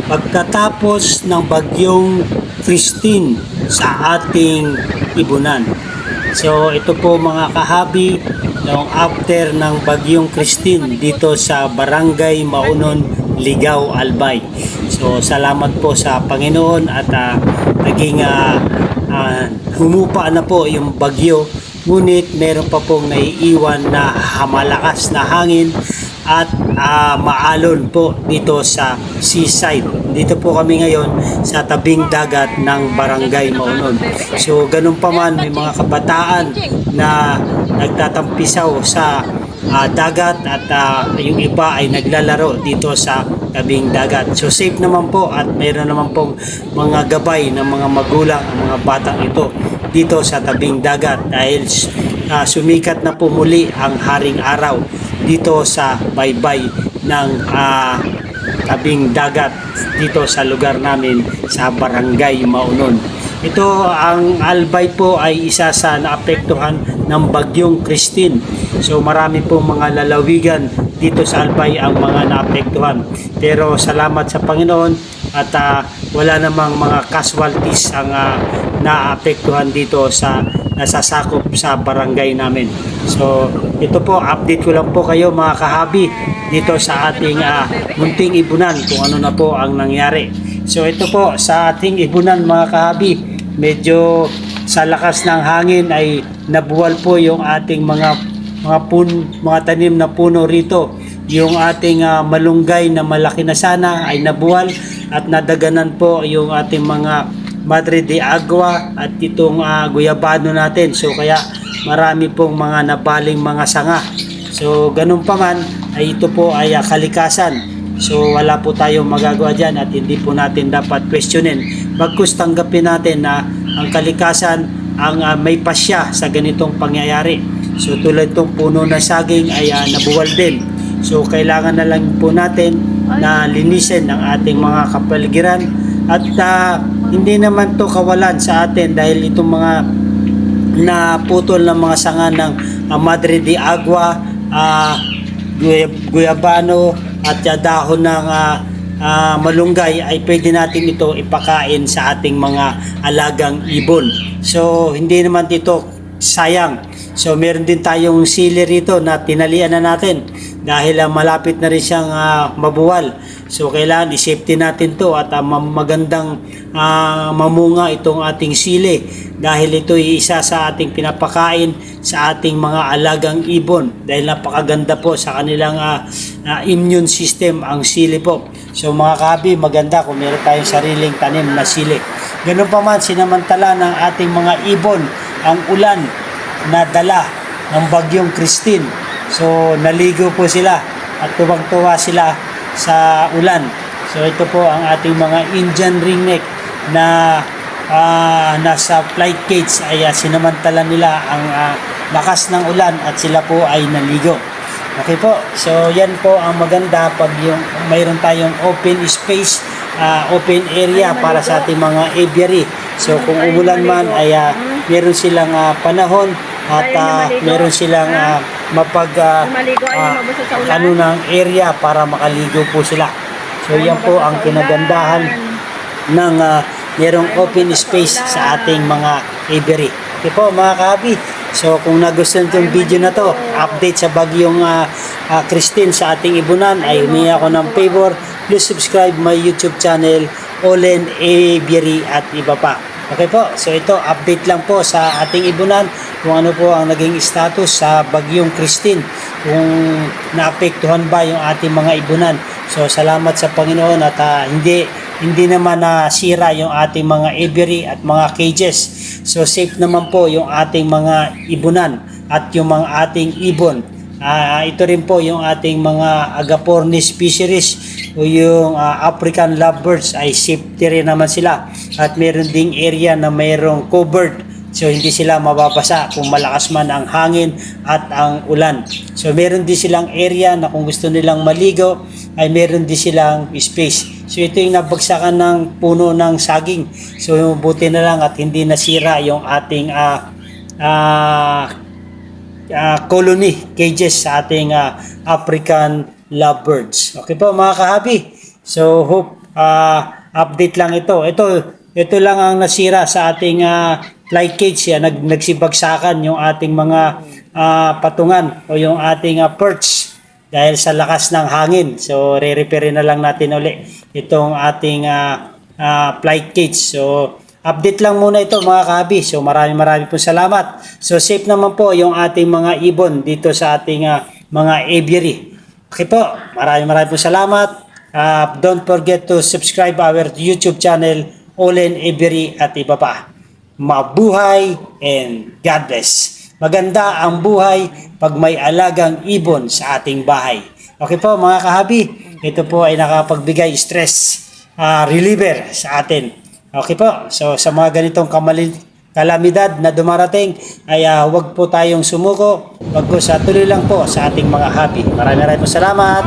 pagkatapos ng bagyong Christine sa ating ibunan. So ito po mga kahabi, noong after ng bagyong Christine dito sa Barangay Maunon, Ligao, Albay. So salamat po sa Panginoon at naging humupa na po yung bagyo, ngunit meron pa pong naiiwan na malakas na hangin at maalon po dito sa seaside. Dito po kami ngayon sa tabing dagat ng Barangay Maunon. So ganun pa man, may mga kabataan na nagtatampisaw sa dagat at yung iba ay naglalaro dito sa tabing dagat. So safe naman po at mayroon naman pong mga gabay ng mga magulang ang mga batang ito dito sa tabing dagat dahil sumikat na po muli ang haring araw dito sa baybay ng tabing dagat dito sa lugar namin sa Barangay Maunon. Ito ang Albay po ay isa sa naapektuhan ng bagyong Christine. So marami pong mga lalawigan dito sa Albay ang mga naapektuhan. Pero salamat sa Panginoon at wala namang mga casualties ang naapektuhan dito sa nasasakop sa barangay namin. So ito po, update ko lang po kayo mga kahabi dito sa ating munting ibunan kung ano na po ang nangyari. So ito po sa ating ibunan mga kahabi, medyo sa lakas ng hangin ay nabuwal po yung ating mga tanim na puno rito. Yung ating malunggay na malaki na sana ay nabuwal at nadaganan po yung ating mga Madre de Agua at itong guyabano natin. So kaya marami pong mga nabaling mga sanga. So ganun pa man ay ito po ay kalikasan. So wala po tayong magagawa dyan at hindi po natin dapat questionin. Bagkus tanggapin natin na ang kalikasan ang may pasya sa ganitong pangyayari. So tulad itong puno ng saging ay nabuwal din. So kailangan na lang po natin na linisin ang ating mga kapaligiran at hindi naman to kawalan sa atin dahil itong mga naputol ng mga sanga ng Madre de Agua, guyabano at dahon ng malunggay ay pwede natin ito ipakain sa ating mga alagang ibon. So hindi naman dito sayang. So meron din tayong sili rito na tinalian na natin dahil malapit na rin siyang mabuwal. So kailangan i-safety natin to at magandang mamunga itong ating sili dahil ito ay isa sa ating pinapakain sa ating mga alagang ibon dahil napakaganda po sa kanilang immune system ang sili po. So mga kahabi, maganda kung meron tayong sariling tanim na sili. Ganun pa man, sinamantala ng ating mga ibon ang ulan na dala ng bagyong Christine. So naligo po sila at tuwang-tuwa sila sa ulan. So ito po ang ating mga Indian ringneck na nasa flight cage ay sinamantala nila ang lakas ng ulan at sila po ay naligo. Okay po, so yan po ang maganda pag yung mayroon tayong open space, open area para sa ating mga aviary. So kung umulan man ay meron silang panahon at meron silang ng area para makaligo po sila. So yan po ang kinagandahan ng merong open space sa ating mga aviary. Okay po mga kahabi, so kung nagustuhan itong video na to, update sa bagyong Christine sa ating ibunan, ay humingi ako ng favor, please subscribe my YouTube channel, Olen Aviary at iba pa. Okay po, so ito update lang po sa ating ibunan kung ano po ang naging status sa bagyong Christine, kung naapektuhan ba yung ating mga ibunan. So salamat sa Panginoon at hindi naman nasira yung ating mga aviary at mga cages. So safe naman po yung ating mga ibunan at yung mga ating ibon. Ito rin po yung ating mga agapornis fisheries o yung African lovebirds ay safety rin naman sila at meron ding area na mayroong covered, so hindi sila mababasa kung malakas man ang hangin at ang ulan. So meron din silang area na kung gusto nilang maligo ay meron din silang space. So ito yung nabagsakan ng puno ng saging, so buti na lang at hindi nasira yung ating colony cages sa ating African lovebirds. Okay po mga kahabi. So hope update lang ito. Ito lang ang nasira sa ating fly cage. Yan, nagsibagsakan yung ating mga patungan o yung ating perch dahil sa lakas ng hangin. So, re-repair na lang natin uli itong ating flight cage. So, update lang muna ito mga kahabi. So, maraming po salamat. So, safe naman po yung ating mga ibon dito sa ating mga aviary. Okay po, maraming po salamat. Don't forget to subscribe our YouTube channel, Olen Aviary at iba pa. Mabuhay and God bless. Maganda ang buhay pag may alagang ibon sa ating bahay. Okay po mga kahabi, ito po ay nakapagbigay stress reliever sa atin. Okay po, so sa mga ganitong kalamidad na dumarating ay huwag po tayong sumuko. Wag po sa tuloy lang po sa ating mga hobby. Maraming po salamat.